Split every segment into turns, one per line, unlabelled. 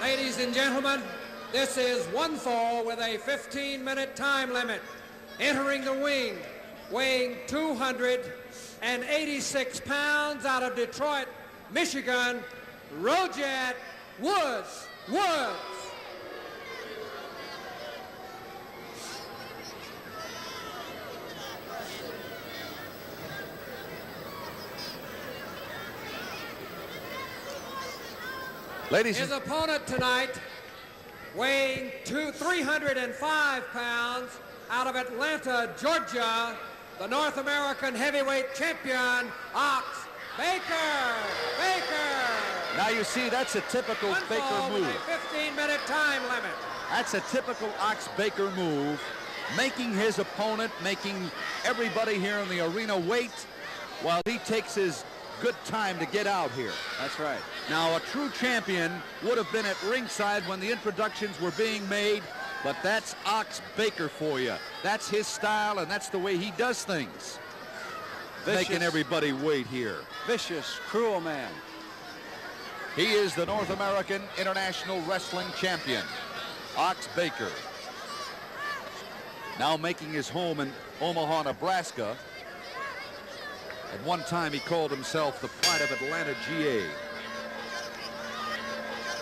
Ladies and gentlemen, this is one fall with a 15-minute time limit. Entering the ring, weighing 286 pounds out of Detroit, Michigan, Rojat Woods. His opponent tonight, weighing 305 pounds out of Atlanta, Georgia, the North American heavyweight champion, Ox Baker.
Now you see, that's a typical Baker move.
With a 15-minute time limit.
That's a typical Ox Baker move, making his opponent, making everybody here in the arena wait while he takes his good time to get out here.
That's right.
Now, a true champion would have been at ringside when the introductions were being made, but that's Ox Baker for you. That's his style, and that's the way he does things. Making everybody wait here.
Vicious, cruel man.
He is the North American International Wrestling Champion, Ox Baker. Now making his home in Omaha, Nebraska. At one time, he called himself the pride of Atlanta, GA.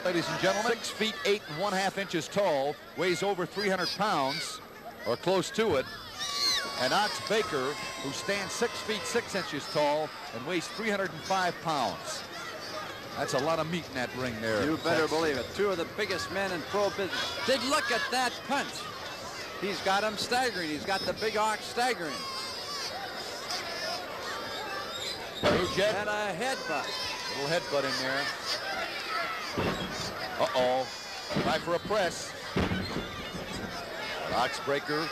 Ladies and gentlemen, 6 feet 8 1/2 inches tall, weighs over 300 pounds, or close to it. And Ox Baker, who stands 6 feet 6 inches tall and weighs 305 pounds. That's a lot of meat in that ring there.
You better believe it. Two of the biggest men in pro business. Did look at that punch. He's got him staggering. He's got the big Ox staggering.
Rujat.
And a headbutt.
Little headbutt in there. Uh-oh. Try for a press. Ox Baker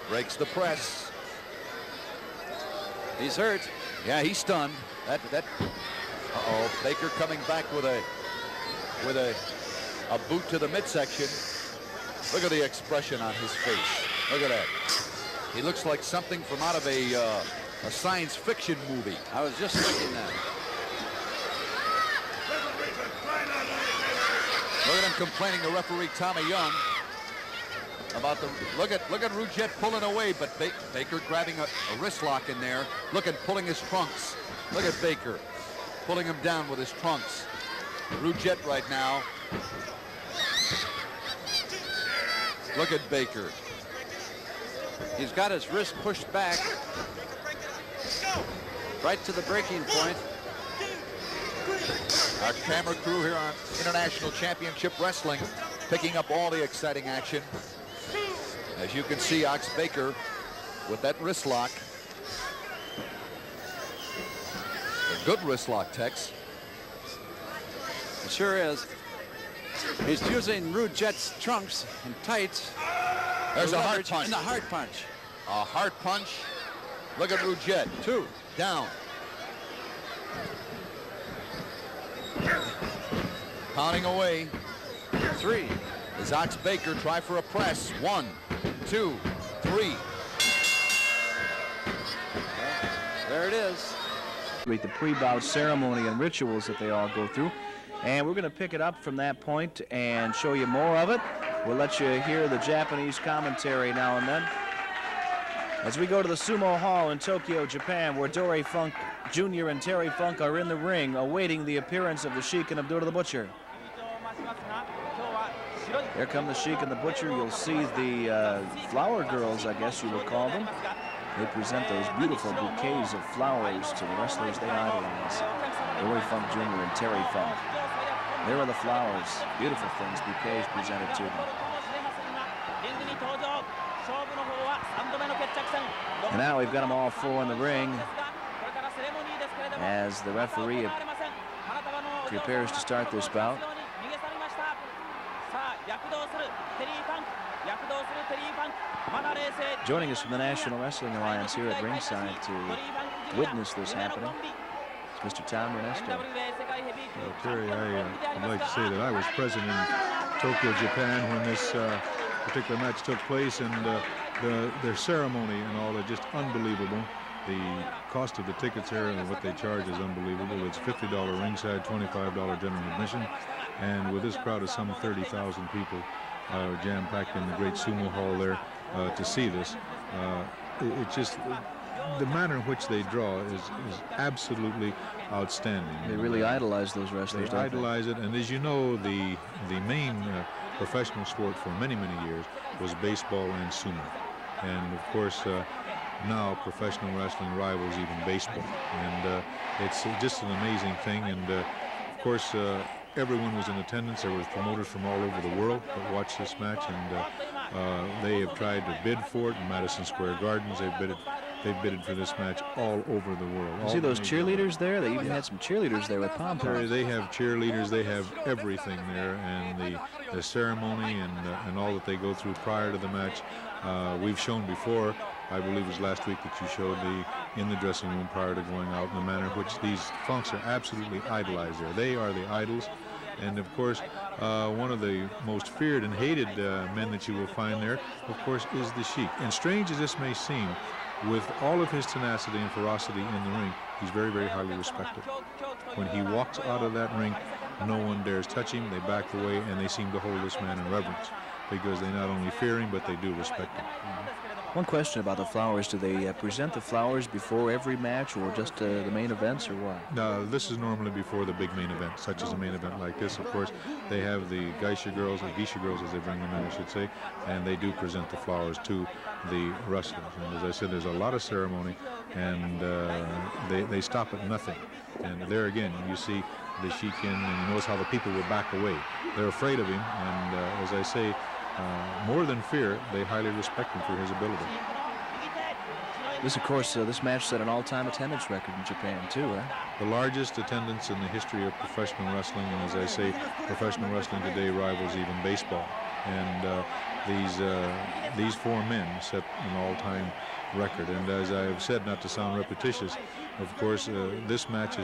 breaks the press.
He's hurt.
Yeah, he's stunned. Uh-oh. Baker coming back with a boot to the midsection. Look at the expression on his face. Look at that. He looks like something from out of a science fiction movie.
I was just thinking that.
Look at him complaining to referee Tommy Young about the look at Rujat pulling away, but Baker grabbing a wrist lock in there. Look at pulling his trunks. Look at Baker pulling him down with his trunks. Rujat right now. Look at Baker.
He's got his wrist pushed back right to the breaking point.
Our camera crew here on International Championship Wrestling picking up all the exciting action. As you can see, Ox Baker with that wrist lock. A good wrist lock, Tex.
It sure is. He's using Rujat's trunks and tights.
There's a hard punch.
And a hard punch.
A hard punch. Look at Rujat. 2 down. Pounding away.
3.
As Ox Baker try for a press. 1, 2, 3.
There it is.
The pre-bout ceremony and rituals that they all go through. And we're going to pick it up from that point and show you more of it. We'll let you hear the Japanese commentary now and then. As we go to the Sumo Hall in Tokyo, Japan, where Dory Funk Jr. and Terry Funk are in the ring awaiting the appearance of the Sheik and Abdullah the Butcher. Here come the Sheik and the Butcher. You'll see the flower girls, I guess you would call them. They present those beautiful bouquets of flowers to the wrestlers they idolize. Dory Funk Jr. and Terry Funk. There are the flowers, beautiful things, bouquets presented to them. And now we've got them all four in the ring as the referee prepares to start this bout. Joining us from the National Wrestling Alliance here at ringside to witness this happening is Mr. Tom Ernesto.
Well, Terry, I'd like to say that I was present in Tokyo, Japan when this particular match took place, and their ceremony and all are just unbelievable. The cost of the tickets here and what they charge is unbelievable. It's $50 ringside, $25 general admission. And with this crowd of some 30,000 people jam-packed in the great sumo hall there to see this, it just, the manner in which they draw is absolutely outstanding.
They really idolize those wrestlers.
They idolize it, and as you know, the main professional sport for many, many years was baseball and sumo. And of course, now professional wrestling rivals even baseball. And it's just an amazing thing. And of course, everyone was in attendance. There were promoters from all over the world that watched this match, and they have tried to bid for it in Madison Square Gardens. They've bidded for this match all over the world.
You see those cheerleaders there? They even had some cheerleaders there with pom-poms.
They have cheerleaders. They have everything there, and the ceremony and all that they go through prior to the match. We've shown before, I believe it was last week that you showed in the dressing room prior to going out, in the manner in which these funks are absolutely idolized there. They are the idols. And of course, one of the most feared and hated men that you will find there, of course, is the Sheik. And strange as this may seem, with all of his tenacity and ferocity in the ring, he's very, very highly respected. When he walks out of that ring, no one dares touch him. They back away, and they seem to hold this man in reverence because they not only fear him, but they do respect him.
One question about the flowers. Do they present the flowers before every match, or just the main events, or what?
No, this is normally before the big main event, such as a main event like this. Of course, they have the geisha girls, or geisha girls as they bring them in, I should say, and they do present the flowers to the wrestlers. And as I said, there's a lot of ceremony, and they stop at nothing. And there again, you see the Sheik in, and you notice how the people will back away. They're afraid of him, and as I say, more than fear, they highly respect him for his ability.
This, of course, this match set an all-time attendance record in Japan, too, right?
The largest attendance in the history of professional wrestling, and as I say, professional wrestling today rivals even baseball. And these four men set an all-time record. And as I have said, not to sound repetitious, of course, this match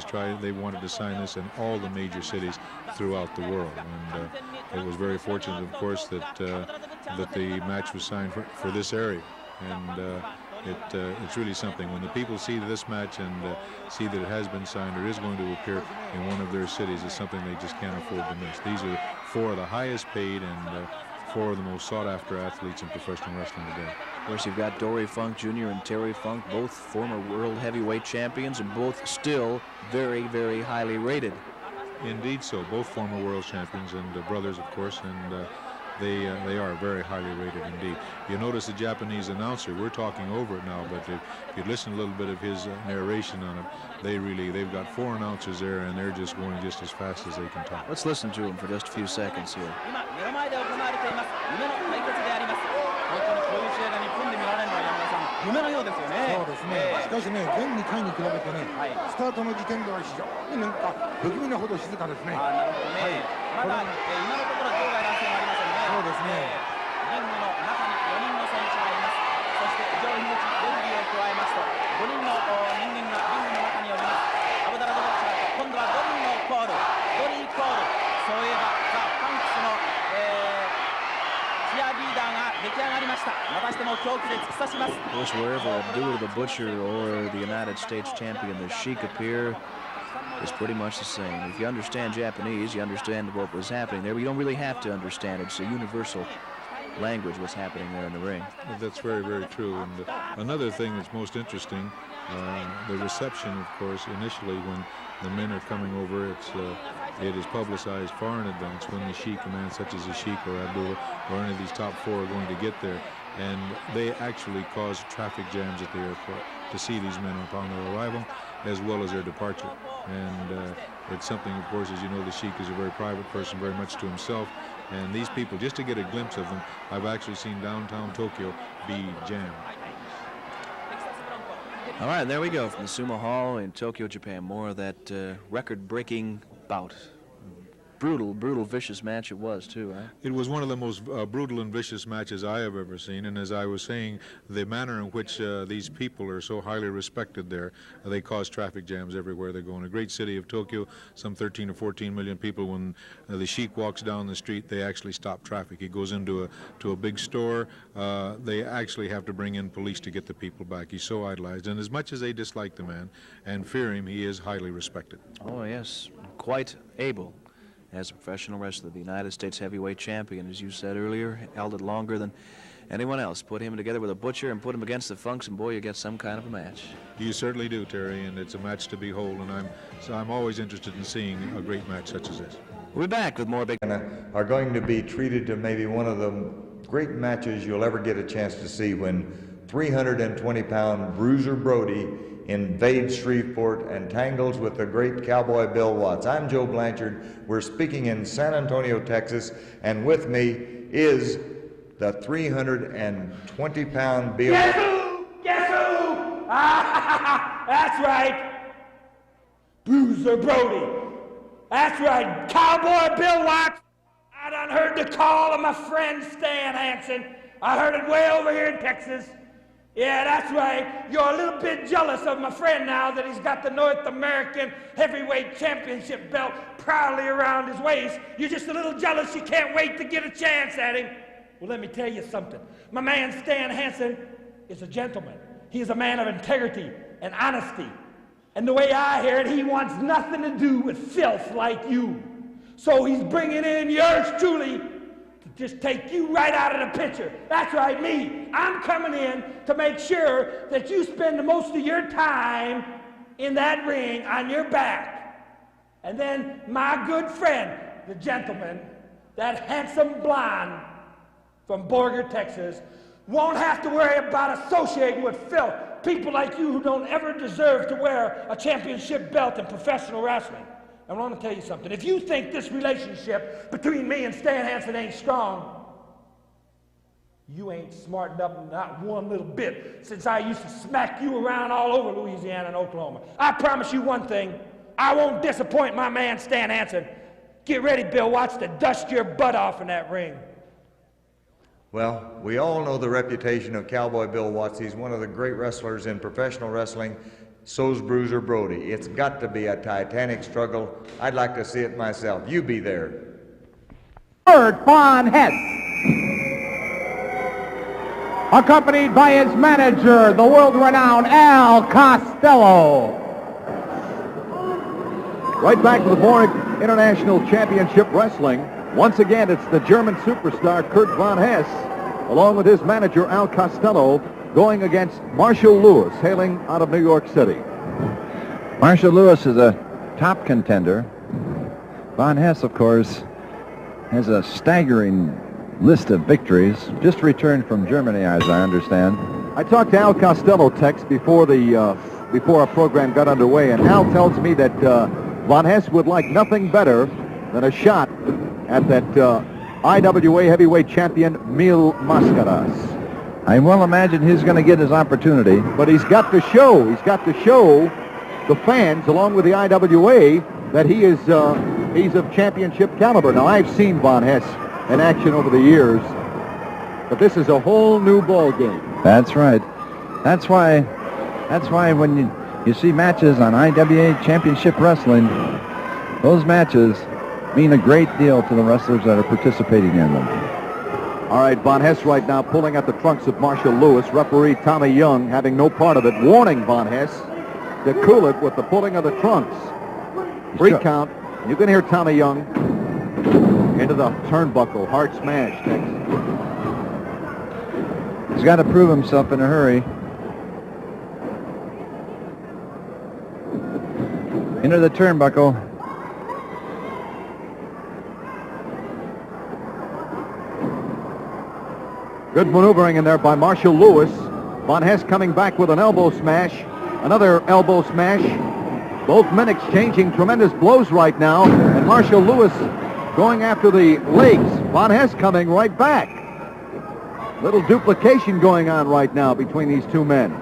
they wanted to sign this in all the major cities throughout the world. And it was very fortunate, of course, that the match was signed for this area. And it's really something. When the people see this match and see that it has been signed or is going to appear in one of their cities, it's something they just can't afford to miss. These are four of the highest paid and four of the most sought-after athletes in professional wrestling today.
Of course, you've got Dory Funk Jr. and Terry Funk, both former world heavyweight champions, and both still very, very highly rated.
Indeed so. Both former world champions and brothers, of course, and they are very highly rated indeed. You notice the Japanese announcer, we're talking over it now, but if you listen a little bit of his narration on it, they've got four announcers there, and they're just going just as fast as they can talk.
Let's listen to him for just a few seconds here.
夢のようですよね。そうですね。しかしね、前2回に比べてね、スタートの時点では非常になんか不気味なほど静かですね。なるほどね。まだ今のところ場外乱戦はありませんね。そうですね。リングの中に4人の選手がいます。そして上位のうちレフリーを加えますと5人の人間がリングの中におります。アブダラドボクサーと今度はドリーコール、ドリーコール。そういえばザ・ファンクスのチアリーダーが出来上がりました。またしても狂気で突き刺します。
Of course, wherever Abdullah the Butcher or the United States champion, the Sheik appear, is pretty much the same. If you understand Japanese, you understand what was happening there, but you don't really have to understand it. It's a universal language what's happening there in the ring.
That's very, very true. And another thing that's most interesting, the reception, of course, initially when the men are coming over, it is publicized far in advance when the Sheik, a man such as the Sheik or Abdullah or any of these top four are going to get there. And they actually cause traffic jams at the airport to see these men upon their arrival as well as their departure. And it's something, of course, as you know, the Sheik is a very private person, very much to himself. And these people, just to get a glimpse of them, I've actually seen downtown Tokyo be jammed.
All right, there we go from the Sumo Hall in Tokyo, Japan. More of that record-breaking bout. Brutal, vicious match it was, too, right?
It was one of the most brutal and vicious matches I have ever seen. And as I was saying, the manner in which these people are so highly respected there, they cause traffic jams everywhere they go. In a great city of Tokyo, some 13 or 14 million people, when the Sheik walks down the street, they actually stop traffic. He goes into a big store. They actually have to bring in police to get the people back. He's so idolized. And as much as they dislike the man and fear him, he is highly respected.
Oh, yes, quite able. as a professional wrestler, the United States heavyweight champion, as you said earlier, held it longer than anyone else. Put him together with a Butcher and put him against the Funks, and boy, you get some kind of a match.
You certainly do, Terry, and it's a match to behold, and I'm always interested in seeing a great match such as this.
We'll be back with more big...
Are going to be treated to maybe one of the great matches you'll ever get a chance to see when 320-pound Bruiser Brody invades Shreveport and tangles with the great Cowboy Bill Watts. I'm Joe Blanchard. We're speaking in San Antonio, Texas, and with me is the 320-pound Bill.
Guess who? Guess who? That's right. Bruiser Brody. That's right. Cowboy Bill Watts. I done heard the call of my friend Stan Hansen. I heard it way over here in Texas. Yeah, that's right. You're a little bit jealous of my friend now that he's got the North American Heavyweight Championship belt proudly around his waist. You're just a little jealous you can't wait to get a chance at him. Well, let me tell you something. My man Stan Hansen is a gentleman. He is a man of integrity and honesty. And the way I hear it, he wants nothing to do with filth like you. So he's bringing in yours truly to just take you right out of the picture. That's right, me. I'm coming in to make sure that you spend the most of your time in that ring on your back. And then my good friend, the gentleman, that handsome blonde from Borger, Texas, won't have to worry about associating with filth. People like you who don't ever deserve to wear a championship belt in professional wrestling. I want to tell you something. If you think this relationship between me and Stan Hansen ain't strong, you ain't smartened up not one little bit since I used to smack you around all over Louisiana and Oklahoma. I promise you one thing. I won't disappoint my man Stan Hansen. Get ready, Bill Watts, to dust your butt off in that ring.
Well, we all know the reputation of Cowboy Bill Watts. He's one of the great wrestlers in professional wrestling. So's Bruiser Brody. It's got to be a titanic struggle. I'd like to see it myself. You be there.
Kurt Von Hess, accompanied by his manager, the world-renowned Al Costello.
Right back to the Boring International Championship Wrestling. Once again, it's the German superstar Kurt Von Hess, along with his manager Al Costello, going against Marshall Lewis, hailing out of New York City.
Marshall Lewis is a top contender. Von Hess, of course, has a staggering list of victories. Just returned from Germany, as I understand.
I talked to Al Costello, Tex, before our program got underway, and Al tells me that Von Hess would like nothing better than a shot at that IWA heavyweight champion, Mil Mascaras.
I well imagine he's going to get his opportunity.
But he's got to show the fans, along with the IWA, that he's of championship caliber. Now, I've seen Von Hess in action over the years, but this is a whole new ball game.
That's right. That's why when you see matches on IWA Championship Wrestling, those matches mean a great deal to the wrestlers that are participating in them.
All right, Von Hess right now pulling at the trunks of Marshall Lewis. Referee Tommy Young having no part of it, warning Von Hess to cool it with the pulling of the trunks. Free count. You can hear Tommy Young into the turnbuckle. Hard smash.
He's got to prove himself in a hurry. Into the turnbuckle.
Good maneuvering in there by Marshall Lewis. Von Hess coming back with an elbow smash. Another elbow smash. Both men exchanging tremendous blows right now. And Marshall Lewis going after the legs. Von Hess coming right back. Little duplication going on right now between these two men.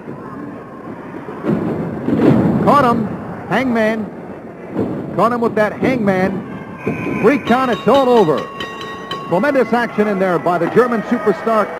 Caught him. Hangman. Caught him with that hangman. Free count. It's all over. Tremendous action in there by the German superstar.